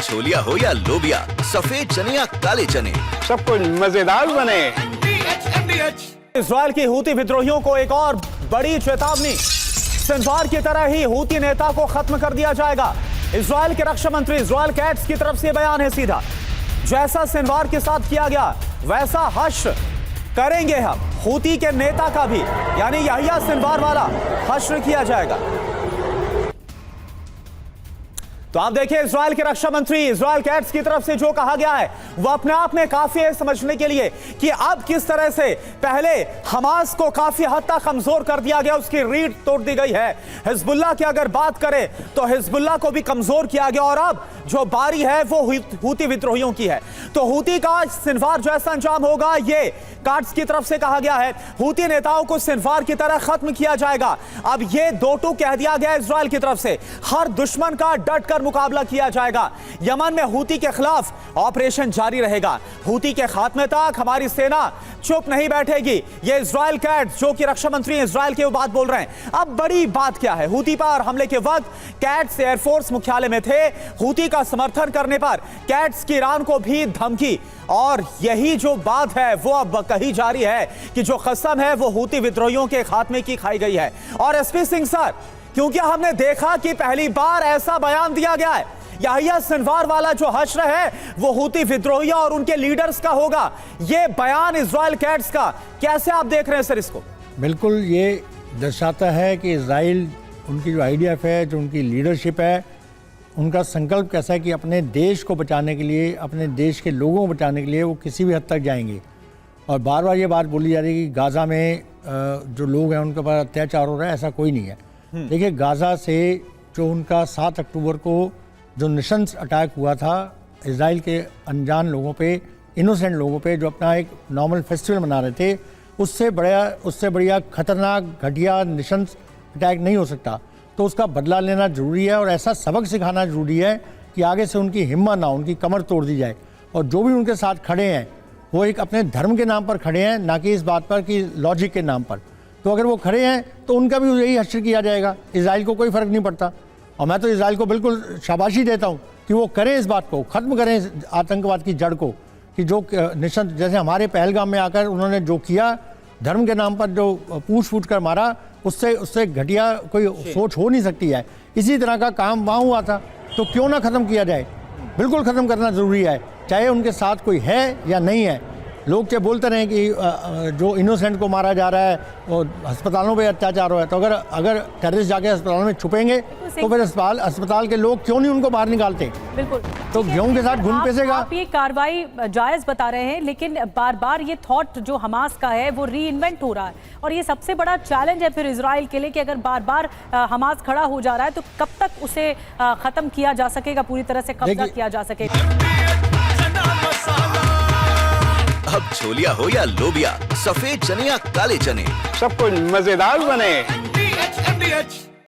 छोलिया हो या लोबिया, सफेद चने या काले चने, सब कुछ मजेदार बने। इजरायल की हूती विद्रोहियों को एक और बड़ी चेतावनी। सिनवार की तरह ही हूती नेता को खत्म कर दिया जाएगा। इजरायल के रक्षा मंत्री इजरायल कैट्स की तरफ से बयान है सीधा, जैसा सिनवार के साथ किया गया वैसा हश्र करेंगे हम। हूती के नेता का भी, यानी यहिया सिनवार वाला हश्र किया जाएगा। तो आप देखिए, इजरायल के रक्षा मंत्री इजरायल कैट्स की तरफ से जो कहा गया है वो अपने आप में काफी है समझने के लिए कि अब किस तरह से पहले हमास को काफी हद तक कमजोर कर दिया गया, उसकी रीढ़ तोड़ दी गई है। हिजबुल्लाह की अगर बात करें तो हिजबुल्लाह को भी कमजोर किया गया और अब जो बारी है वो हूती विद्रोहियों की है। तो हूती का सिनवार जैसा अंजाम होगा, ये कैट्स की तरफ से कहा गया है। हूती नेताओं को सिनवार की तरह खत्म किया जाएगा। अब ये दो टूक कह दिया गया इजरायल की तरफ से, हर दुश्मन का डट कर मुकाबला किया जाएगा। यमन में हूती के खिलाफ ऑपरेशन जारी रहेगा। हूती के खात्मे तक हमारी सेना चुप नहीं बैठेगी। ये इजरायल कैट्स जो कि रक्षा मंत्री इजरायल के वो बात बोल रहे हैं। अब बड़ी बात क्या है, हूती पर हमले के वक्त कैट्स एयरफोर्स मुख्यालय में थे। हूती का समर्थन करने पर कैट्स की ईरान को भी धमकी, और यही जो बात है वो अब कही जा रही है कि जो कसम है वो हूती विद्रोहियों के खात्मे की खाई गई है। और एसपी सिंह सर, क्योंकि हमने देखा कि पहली बार ऐसा बयान दिया गया है, यहिया सिनवार वाला जो हश्र है वो हूती विद्रोहियों और उनके लीडर्स का होगा। ये बयान इजरायल कैट्स का, कैसे आप देख रहे हैं सर इसको? बिल्कुल, ये दर्शाता है कि इजराइल, उनकी जो आईडीएफ है, जो उनकी लीडरशिप है, उनका संकल्प कैसा है कि अपने देश को बचाने के लिए, अपने देश के लोगों को बचाने के लिए वो किसी भी हद तक जाएंगे। और बार बार ये बात बोली जा रही है कि गाज़ा में जो लोग हैं उनके ऊपर अत्याचार हो रहा है, ऐसा कोई नहीं है। देखिए, गाज़ा से जो उनका 7 अक्टूबर को जो निशंस अटैक हुआ था इजराइल के अनजान लोगों पे, इनोसेंट लोगों पे, जो अपना एक नॉर्मल फेस्टिवल मना रहे थे, उससे बढ़िया खतरनाक घटिया निशंस अटैक नहीं हो सकता। तो उसका बदला लेना ज़रूरी है और ऐसा सबक सिखाना ज़रूरी है कि आगे से उनकी हिम्मत ना हो, उनकी कमर तोड़ दी जाए। और जो भी उनके साथ खड़े हैं वो एक अपने धर्म के नाम पर खड़े हैं, ना कि इस बात पर कि लॉजिक के नाम पर। तो अगर वो खड़े हैं तो उनका भी यही हश्र किया जाएगा। इजराइल को कोई फ़र्क नहीं पड़ता। और मैं तो इजराइल को बिल्कुल शाबाशी देता हूँ कि वो करें इस बात को, ख़त्म करें आतंकवाद की जड़ को। कि जो निशंस, जैसे हमारे पहलगाम में आकर उन्होंने जो किया, धर्म के नाम पर जो पूछ फूट कर मारा, उससे घटिया कोई सोच हो नहीं सकती है। इसी तरह का काम वहाँ हुआ था, तो क्यों ना ख़त्म किया जाए? बिल्कुल ख़त्म करना ज़रूरी है, चाहे उनके साथ कोई है या नहीं है। लोग चाहे बोलते रहें कि जो इनोसेंट को मारा जा रहा है और अस्पतालों पे अत्याचार हो रहा है, तो अगर टेररिस्ट जाके अस्पतालों में छुपेंगे तो फिर अस्पताल के लोग क्यों नहीं उनको बाहर निकालते? बिल्कुल, तो गेहूं के साथ घुन पेसेगा। आप ये कार्रवाई जायज़ बता रहे हैं, लेकिन बार बार ये थॉट जो हमास का है वो री इन्वेंट हो रहा है, और ये सबसे बड़ा चैलेंज है फिर इजराइल के लिए कि अगर बार बार हमास खड़ा हो जा रहा है तो कब तक उसे ख़त्म किया जा सकेगा, पूरी तरह से कब्जा किया जा सकेगा। अब छोलिया हो या लोबिया, सफेद चने या काले चने, सब कुछ मजेदार बने।